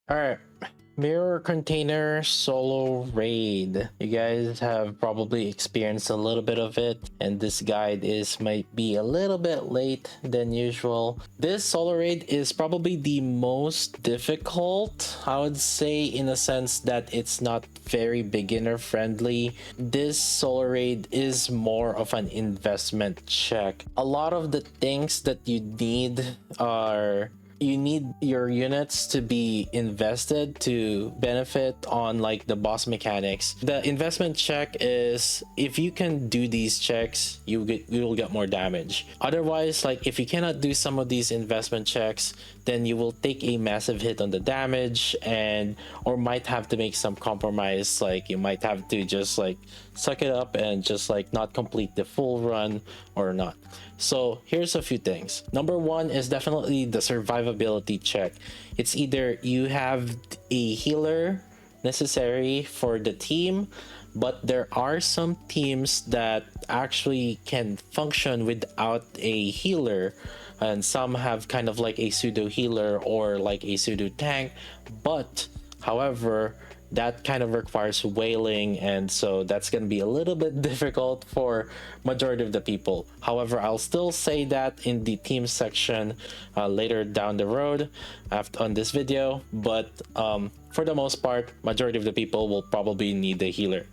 All right, mirror container solo raid. You guys have probably experienced a little bit of it, and this guide is might be a little bit late than usual. This solo raid is probably the most difficult, I would say, in a sense that it's not very beginner friendly. This solo raid is more of an investment check. A lot of the things that you need are you need your units to be invested to benefit on like the boss mechanics. The investment check is if you can do these checks, you'll get more damage. Otherwise, like if you cannot do some of these investment checks, then you will take a massive hit on the damage and or might have to make some compromise. Like you might have to just like suck it up and just like not complete the full run or not. So here's a few things. Number one is definitely the survivability check. It's either you have a healer necessary for the team, but there are some teams that actually can function without a healer, and some have kind of like a pseudo healer or like a pseudo tank. But however, that kind of requires wailing, and so that's going to be a little bit difficult for majority of the people. However, I'll still say that in the team section later down the road after on this video, but for the most part, majority of the people will probably need the healer.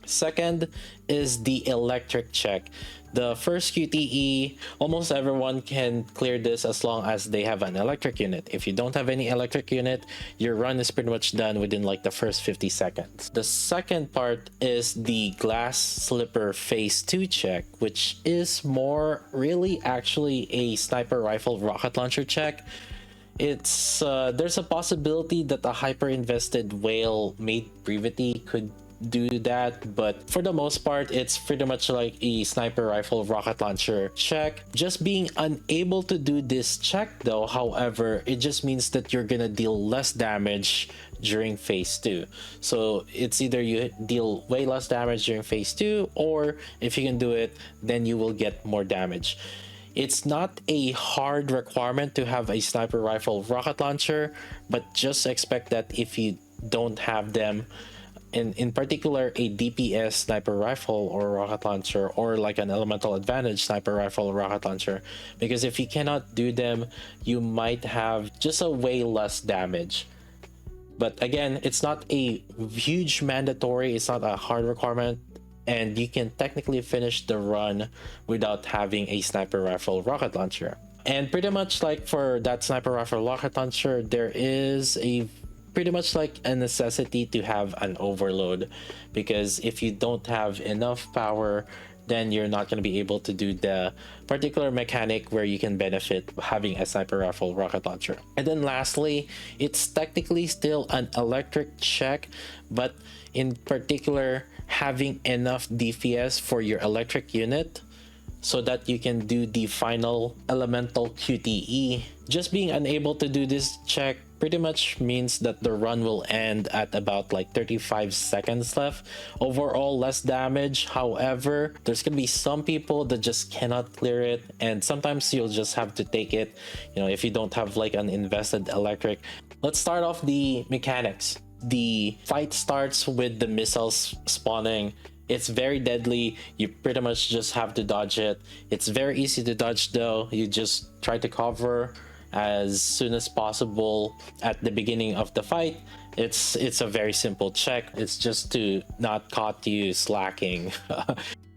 Second is the electric check. The first QTE, almost everyone can clear this as long as they have an electric unit. If you don't have any electric unit, your run is pretty much done within like the first 50 seconds. The second part is the glass slipper phase 2 check, which is more really actually a sniper rifle rocket launcher check. It's there's a possibility that a hyper invested whale maid brevity could do that, but for the most part it's pretty much like a sniper rifle rocket launcher check. Just being unable to do this check though, however, it just means that you're gonna deal less damage during phase 2. So it's either you deal way less damage during phase 2, or if you can do it, then you will get more damage. It's not a hard requirement to have a sniper rifle rocket launcher, but just expect that if you don't have them, in particular a DPS sniper rifle or rocket launcher, or like an elemental advantage sniper rifle or rocket launcher, because if you cannot do them, you might have just a way less damage. But again, it's not a huge mandatory, it's not a hard requirement, and you can technically finish the run without having a sniper rifle rocket launcher. And pretty much like for that sniper rifle rocket launcher, there is a pretty much like a necessity to have an overload, because if you don't have enough power, then you're not going to be able to do the particular mechanic where you can benefit having a sniper rifle rocket launcher. And then lastly, it's technically still an electric check, but in particular having enough DPS for your electric unit so that you can do the final elemental QTE. Just being unable to do this check pretty much means that the run will end at about like 35 seconds left. Overall, less damage. However, there's gonna be some people that just cannot clear it, and sometimes you'll just have to take it, you know, if you don't have like an invested electric. Let's start off the mechanics. The fight starts with the missiles spawning. It's very deadly. You pretty much just have to dodge it. It's very easy to dodge though. You just try to cover as soon as possible at the beginning of the fight. It's a very simple check. It's just to not caught you slacking.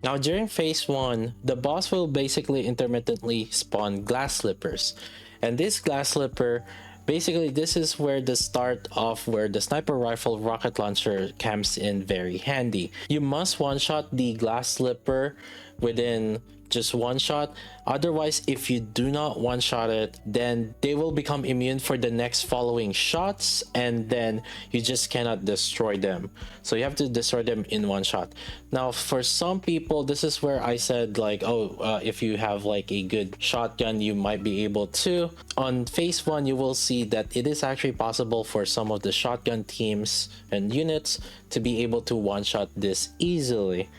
Now during phase 1, the boss will basically intermittently spawn glass slippers, and this glass slipper, basically this is where the start of where the sniper rifle rocket launcher comes in very handy. You must one-shot the glass slipper within just one shot. Otherwise, if you do not one shot it, then they will become immune for the next following shots, and then you just cannot destroy them. So you have to destroy them in one shot. Now for some people, this is where I said like, if you have like a good shotgun, you might be able to. On phase 1, you will see that it is actually possible for some of the shotgun teams and units to be able to one shot this easily.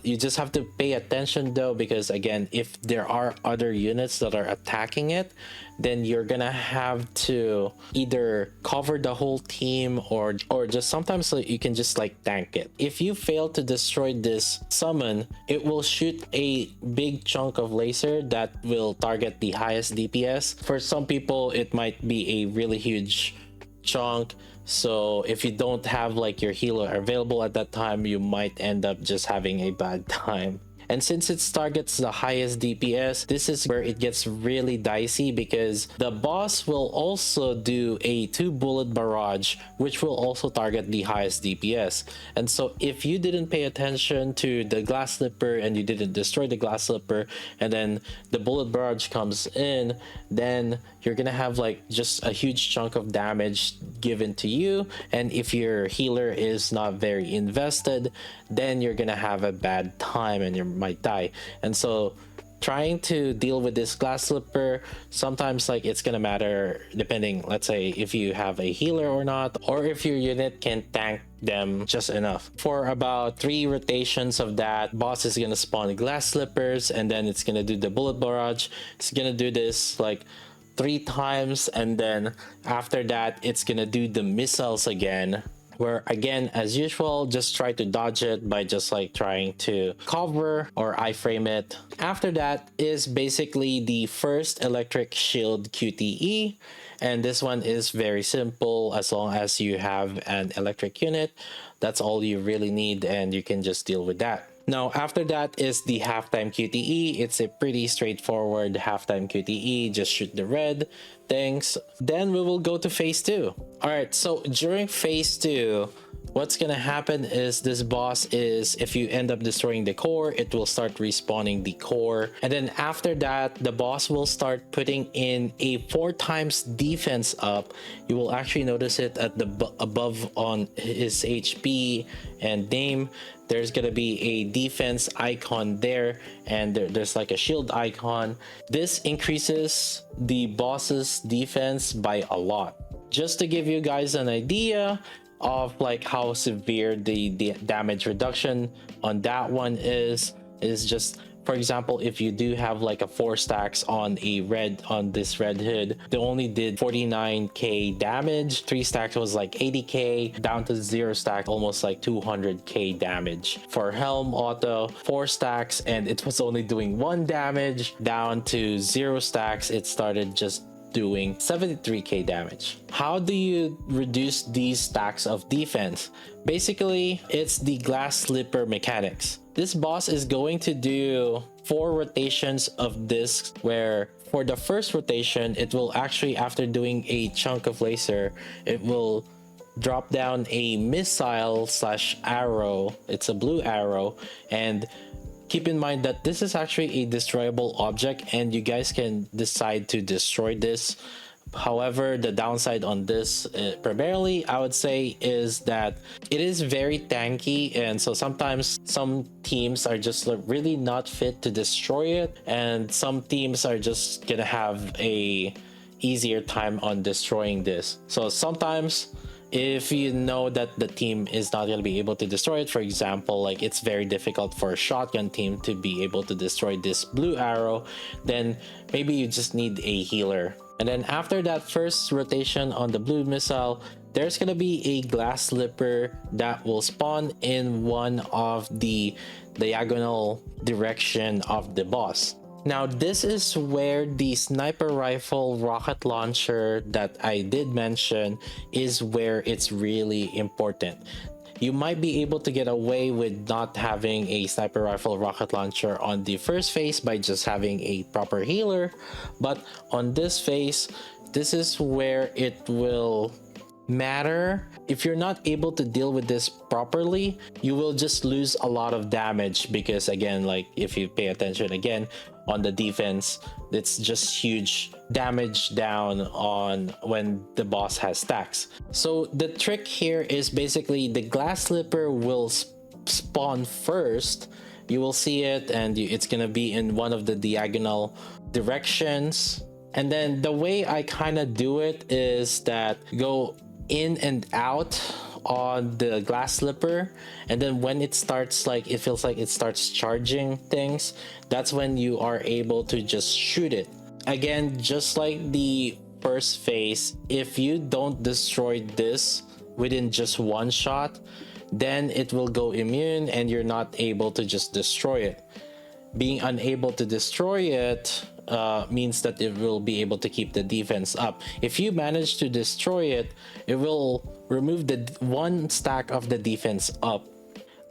You just have to pay attention though, because again, if there are other units that are attacking it, then you're gonna have to either cover the whole team or just sometimes you can just like tank it. If you fail to destroy this summon, it will shoot a big chunk of laser that will target the highest DPS. For some people, it might be a really huge chunk. So if you don't have like your healer available at that time, you might end up just having a bad time. And since it targets the highest DPS, this is where it gets really dicey, because the boss will also do a 2-bullet barrage, which will also target the highest DPS. And so if you didn't pay attention to the glass slipper and you didn't destroy the glass slipper, and then the bullet barrage comes in, then you're gonna have like just a huge chunk of damage given to you. And if your healer is not very invested, then you're gonna have a bad time and you might die. And so trying to deal with this glass slipper, sometimes like it's gonna matter depending, let's say if you have a healer or not, or if your unit can tank them just enough. For about 3 rotations of that, boss is gonna spawn glass slippers, and then it's gonna do the bullet barrage. It's gonna do this like 3 times, and then after that it's gonna do the missiles again, where again, as usual, just try to dodge it by just like trying to cover or iframe it. After that is basically the first electric shield QTE, and this one is very simple. As long as you have an electric unit, that's all you really need, and you can just deal with that. Now, after that is the halftime QTE. It's a pretty straightforward halftime QTE. Just shoot the red things. Then we will go to phase 2. All right, so during phase 2, what's gonna happen is this boss is, if you end up destroying the core, it will start respawning the core. And then after that, the boss will start putting in a 4 times defense up. You will actually notice it at the above on his HP and name. There's gonna be a defense icon there, and there's like a shield icon. This increases the boss's defense by a lot. Just to give you guys an idea of like how severe the damage reduction on that one is just, for example, if you do have like a 4 stacks on this red hood, they only did 49k damage. 3 stacks was like 80k, down to 0 stack almost like 200k damage. For helm auto, 4 stacks and it was only doing 1 damage, down to 0 stacks it started just doing 73k damage. How do you reduce these stacks of defense? Basically, it's the glass slipper mechanics. This boss is going to do 4 rotations of this, where for the first rotation, it will actually, after doing a chunk of laser, it will drop down a missile slash arrow. It's a blue arrow, and keep in mind that this is actually a destroyable object and you guys can decide to destroy this. However, the downside on this primarily, I would say, is that it is very tanky, and so sometimes some teams are just really not fit to destroy it, and some teams are just gonna have a easier time on destroying this. So sometimes if you know that the team is not going to be able to destroy it, for example, like it's very difficult for a shotgun team to be able to destroy this blue arrow, then maybe you just need a healer. And then after that first rotation on the blue missile, there's going to be a glass slipper that will spawn in one of the diagonal direction of the boss. Now, this is where the sniper rifle rocket launcher that I did mention is where it's really important. You might be able to get away with not having a sniper rifle rocket launcher on the first phase by just having a proper healer, but on this phase, this is where it will matter. If you're not able to deal with this properly, you will just lose a lot of damage, because again, like if you pay attention again on the defense, it's just huge damage down on when the boss has stacks. So the trick here is basically the glass slipper will spawn first. You will see it, and it's gonna be in one of the diagonal directions. And then the way I kind of do it is that go in and out on the glass slipper, and then when it starts, like it feels like it starts charging things, that's when you are able to just shoot it. Again, just like the first phase, if you don't destroy this within just one shot, then it will go immune and you're not able to just destroy it. Being unable to destroy it means that it will be able to keep the defense up. If you manage to destroy it, it will remove the one stack of the defense up.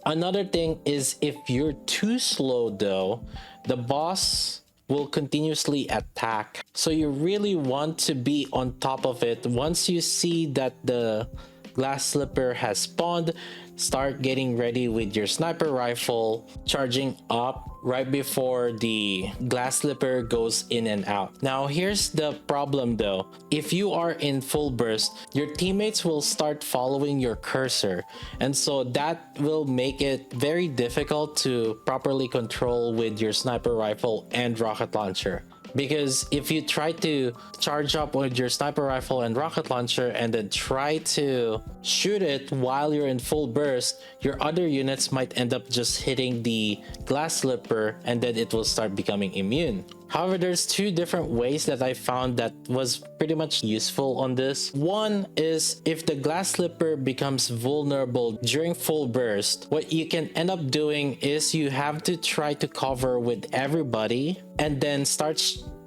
Another thing is, if you're too slow though, the boss will continuously attack. So you really want to be on top of it. Once you see that the glass slipper has spawned, start getting ready with your sniper rifle, charging up right before the glass slipper goes in and out. Now here's the problem though. If you are in full burst, your teammates will start following your cursor, and so that will make it very difficult to properly control with your sniper rifle and rocket launcher. Because if you try to charge up with your sniper rifle and rocket launcher and then try to shoot it while you're in full burst, your other units might end up just hitting the glass slipper and then it will start becoming immune. However, there's two different ways that I found that was pretty much useful on this. One is, if the glass slipper becomes vulnerable during full burst, what you can end up doing is you have to try to cover with everybody and then start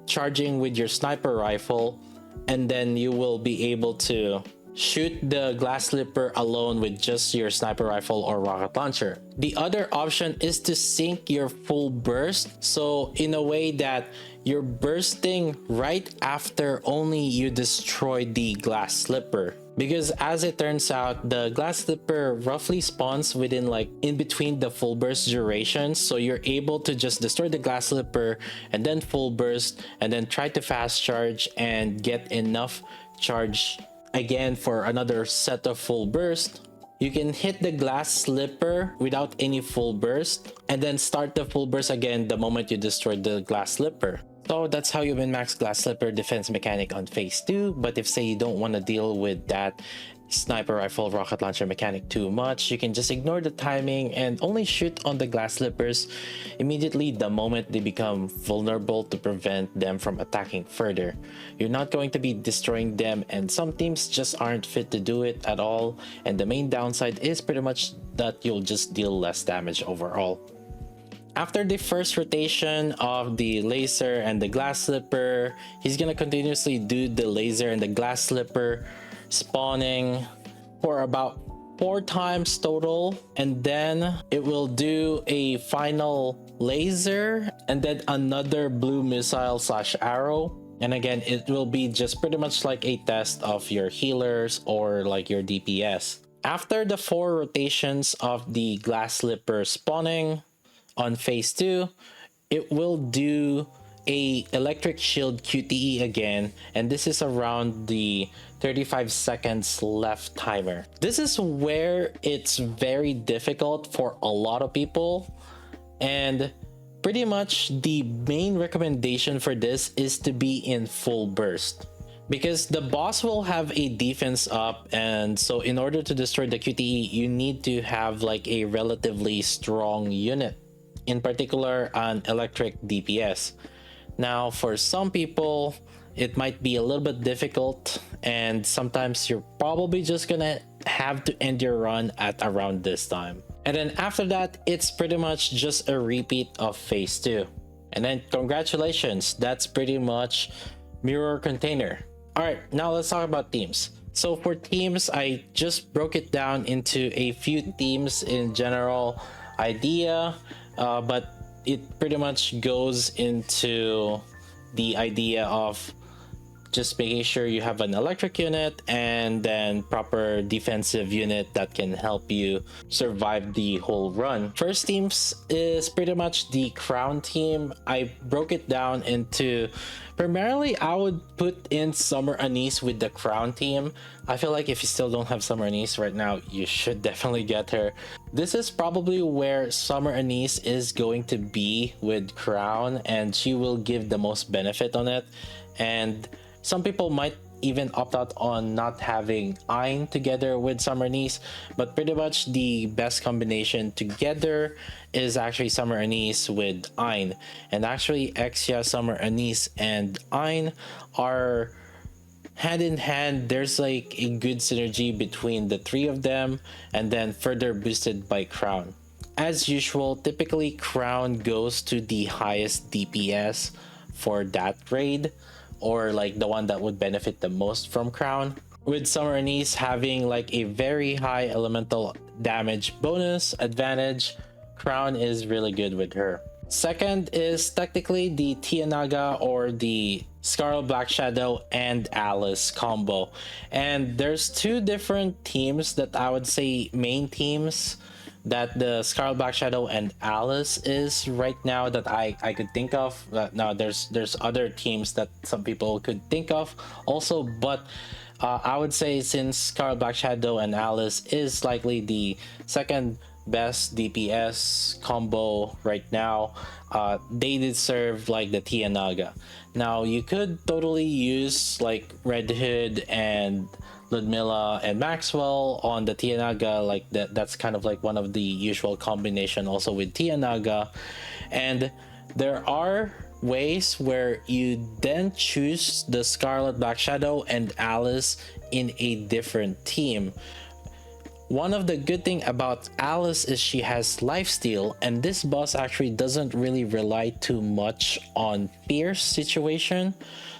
charging with your sniper rifle, and then you will be able to shoot the glass slipper alone with just your sniper rifle or rocket launcher. The other option is to sync your full burst, so in a way that you're bursting right after only you destroy the glass slipper. Because as it turns out, the glass slipper roughly spawns within like in between the full burst durations, so you're able to just destroy the glass slipper and then full burst and then try to fast charge and get enough charge again for another set of full burst. You can hit the glass slipper without any full burst and then start the full burst again the moment you destroy the glass slipper. So that's how you min-max glass slipper defense mechanic on phase 2. But if say you don't want to deal with that sniper rifle rocket launcher mechanic too much, you can just ignore the timing and only shoot on the glass slippers immediately the moment they become vulnerable to prevent them from attacking further. You're not going to be destroying them, and some teams just aren't fit to do it at all, and the main downside is pretty much that you'll just deal less damage overall. After the first rotation of the laser and the glass slipper, he's gonna continuously do the laser and the glass slipper spawning for about 4 times total, and then it will do a final laser and then another blue missile slash arrow, and again it will be just pretty much like a test of your healers or like your DPS. After the 4 rotations of the glass slipper spawning on phase 2, it will do a electric shield QTE again, and this is around the 35 seconds left timer. This is where it's very difficult for a lot of people, and pretty much the main recommendation for this is to be in full burst, because the boss will have a defense up, and so in order to destroy the QTE you need to have like a relatively strong unit, in particular an electric DPS. Now for some people it might be a little bit difficult, and sometimes you're probably just gonna have to end your run at around this time. And then after that, it's pretty much just a repeat of phase 2. And then congratulations, that's pretty much mirror container. Alright, now let's talk about themes. So for themes, I just broke it down into a few themes in general idea, but it pretty much goes into the idea of just making sure you have an electric unit and then proper defensive unit that can help you survive the whole run. First teams is pretty much the crown team. I broke it down into primarily I would put in summer anise with the crown team. I feel like if you still don't have summer anise right now, you should definitely get her. This is probably where summer anise is going to be with crown, and she will give the most benefit on it. And some people might even opt out on not having Ein together with Summer Anise, but pretty much the best combination together is actually Summer Anise with Ein. And actually Exia, Summer Anise, and Ein are hand in hand. There's like a good synergy between the three of them, and then further boosted by Crown. As usual, typically Crown goes to the highest DPS for that raid, or like the one that would benefit the most from Crown, with Summer Anise having like a very high elemental damage bonus advantage. Crown is really good with her. Second is technically the Tianaga or the Scarlet Black Shadow and Alice combo. And there's two different teams that I would say main teams that the Scarlet Black Shadow and Alice is right now that I could think of. Now there's other teams that some people could think of also, but I would say since Scarlet Black Shadow and Alice is likely the second best DPS combo right now, they deserve like the Tianaga. Now you could totally use like Red Hood and Ludmilla and Maxwell on the Tianaga, like that's kind of like one of the usual combination also with Tianaga. And there are ways where you then choose the Scarlet Black Shadow and Alice in a different team. One of the good thing about Alice is she has lifesteal, and this boss actually doesn't really rely too much on fierce situation.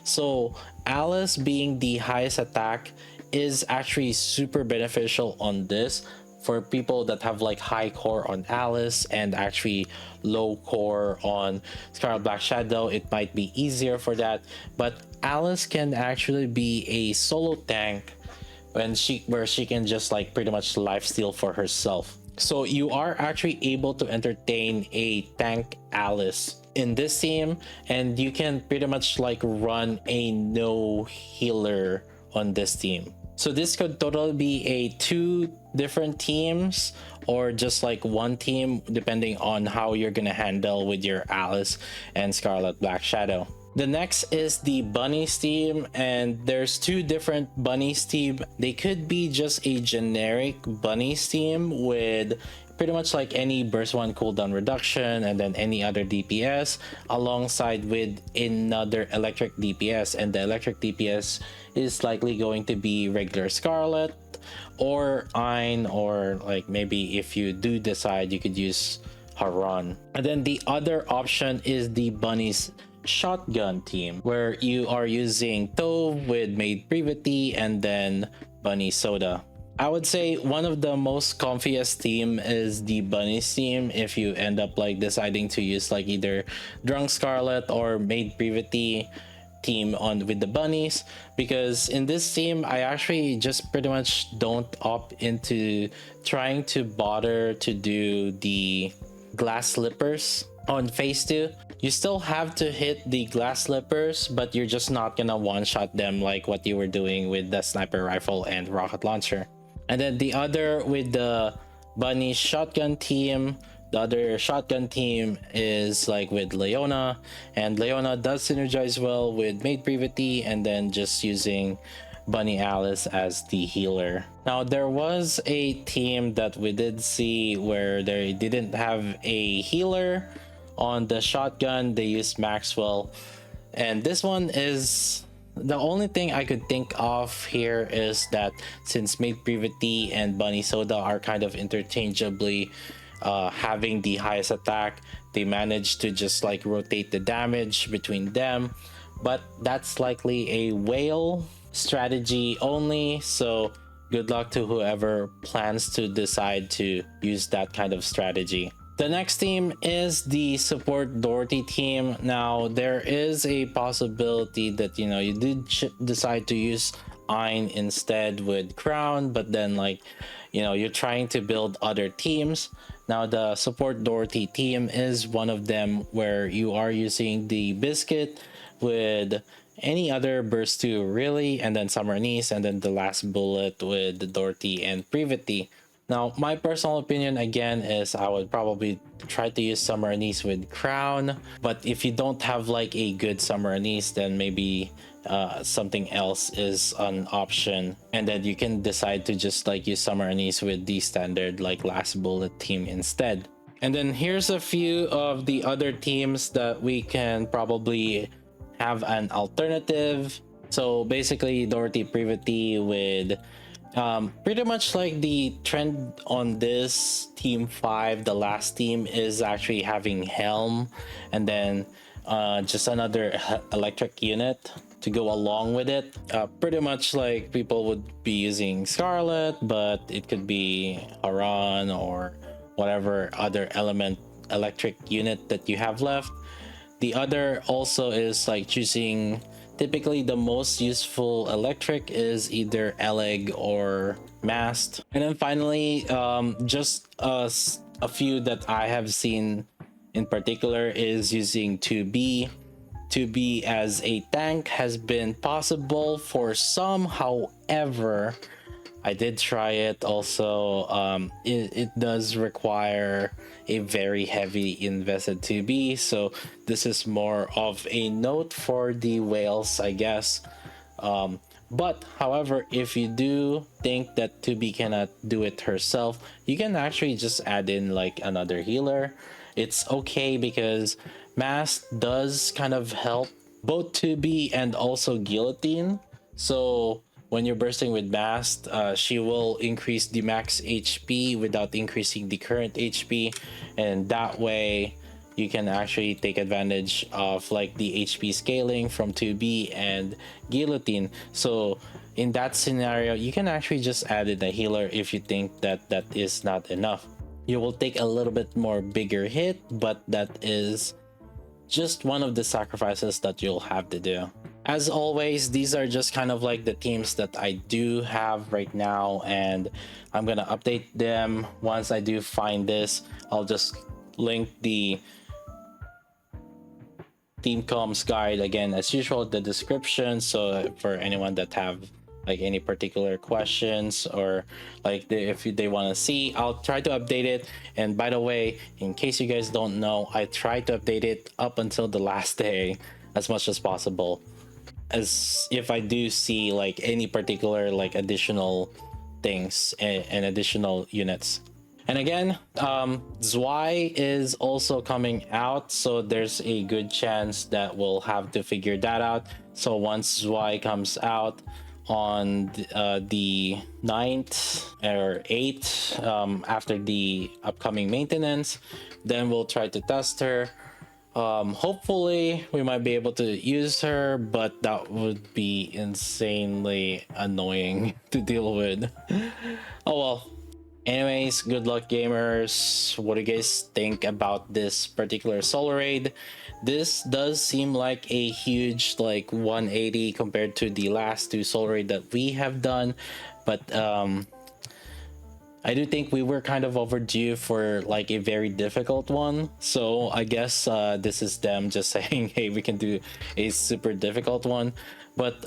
So Alice being the highest attack is actually super beneficial on this for people that have like high core on Alice and actually low core on Scarlet Black Shadow. It might be easier for that, but Alice can actually be a solo tank where she can just like pretty much lifesteal for herself. So you are actually able to entertain a tank Alice in this team, and you can pretty much like run a no healer on this team. So this could totally be a two different teams or just like one team depending on how you're gonna handle with your Alice and Scarlet Black Shadow. The next is the bunnies team, and there's two different bunnies team. They could be just a generic bunnies team with pretty much like any burst 1 cooldown reduction and then any other DPS alongside with another electric DPS, and the electric DPS is likely going to be regular Scarlet or Ein, or like maybe if you do decide you could use Haran. And then the other option is the bunnies shotgun team, where you are using Tove with Maid Privity and then Bunny Soda. I would say one of the most comfiest team is the bunnies team if you end up like deciding to use like either Drunk Scarlet or Maid Privity team on with the bunnies, because in this team I actually just pretty much don't opt into trying to bother to do the glass slippers on phase 2. You still have to hit the glass slippers, but you're just not gonna one-shot them like what you were doing with the sniper rifle and rocket launcher. And then the other with the bunny shotgun team, the other shotgun team is like with Leona, and Leona does synergize well with Maid Privity and then just using Bunny Alice as the healer. Now there was a team that we did see where they didn't have a healer on the shotgun, they used Maxwell, and this one is the only thing I could think of here is that since Maid Privity and Bunny Soda are kind of interchangeably having the highest attack, they managed to just like rotate the damage between them, but that's likely a whale strategy only, so good luck to whoever plans to decide to use that kind of strategy. The next team is the support Dorothy team. Now there is a possibility that you did decide to use Ein instead with Crown, but then you're trying to build other teams. Now the support Dorothy team is one of them where you are using the biscuit with any other burst 2 really, and then Summer Anise, and then the last bullet with Dorothy and Privity. Now, my personal opinion again is I would probably try to use summer anise with crown, but if you don't have like a good summer anise, then maybe something else is an option, and then you can decide to just like use summer anise with the standard like last bullet team instead. And then here's a few of the other teams that we can probably have an alternative. So basically Dorothy Privity with pretty much like the trend on this team 5, the last team, is actually having helm and then just another electric unit to go along with it. Pretty much like people would be using Scarlet, but it could be Haran or whatever other element electric unit that you have left. The other also is like choosing, typically the most useful electric is either elegg or mast. And then finally, just a few that I have seen in particular is using 2B. 2B as a tank has been possible for some, however, I did try it also. It does require a very heavy invested 2B, so this is more of a note for the whales, I guess. But however, if you do think that 2B cannot do it herself, you can actually just add in like another healer. It's okay because Mast does kind of help both 2B and also Guillotine. So when you're bursting with Mast, she will increase the max HP without increasing the current HP, and that way you can actually take advantage of like the HP scaling from 2B and Guillotine. So in that scenario, you can actually just add in a healer if you think that that is not enough. You will take a little bit more bigger hit, but that is just one of the sacrifices that you'll have to do. As always, these are just kind of like the teams that I do have right now, and I'm gonna update them once I do find this. I'll just link the team comms guide again as usual in the description, so for anyone that have like any particular questions or like if they want to see, I'll try to update it. And by the way, in case you guys don't know, I try to update it up until the last day as much as possible, as if I do see like any particular like additional things and additional units. And again, Zwei is also coming out, so there's a good chance that we'll have to figure that out. So once Zwei comes out on the 9th or 8th, after the upcoming maintenance, then we'll try to test her. Hopefully we might be able to use her, but that would be insanely annoying to deal with. Oh well. Anyways, good luck gamers. What do you guys think about this particular solo raid? This does seem like a huge like 180 compared to the last two solo raid that we have done, but I do think we were kind of overdue for like a very difficult one. So I guess this is them just saying, hey, we can do a super difficult one. But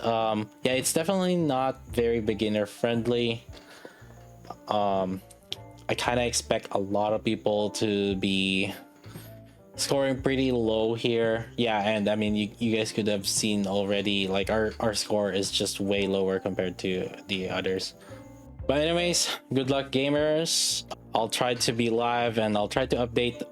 yeah, it's definitely not very beginner friendly. I kind of expect a lot of people to be scoring pretty low here. Yeah, and I mean, you guys could have seen already, like our score is just way lower compared to the others. But anyways, good luck gamers. I'll try to be live and I'll try to update,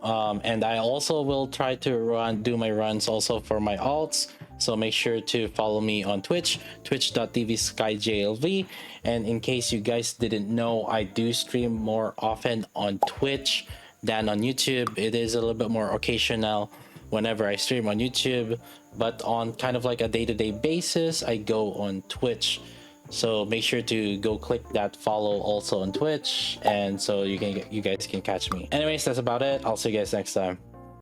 and I also will try to do my runs also for my alts. So make sure to follow me on Twitch, twitch.tv/skyjlv. And in case you guys didn't know, I do stream more often on Twitch than on YouTube. It is a little bit more occasional whenever I stream on YouTube, but on kind of like a day-to-day basis, I go on Twitch. So make sure to go click that follow also on Twitch, and so you guys can catch me. Anyways, that's about it. I'll see you guys next time.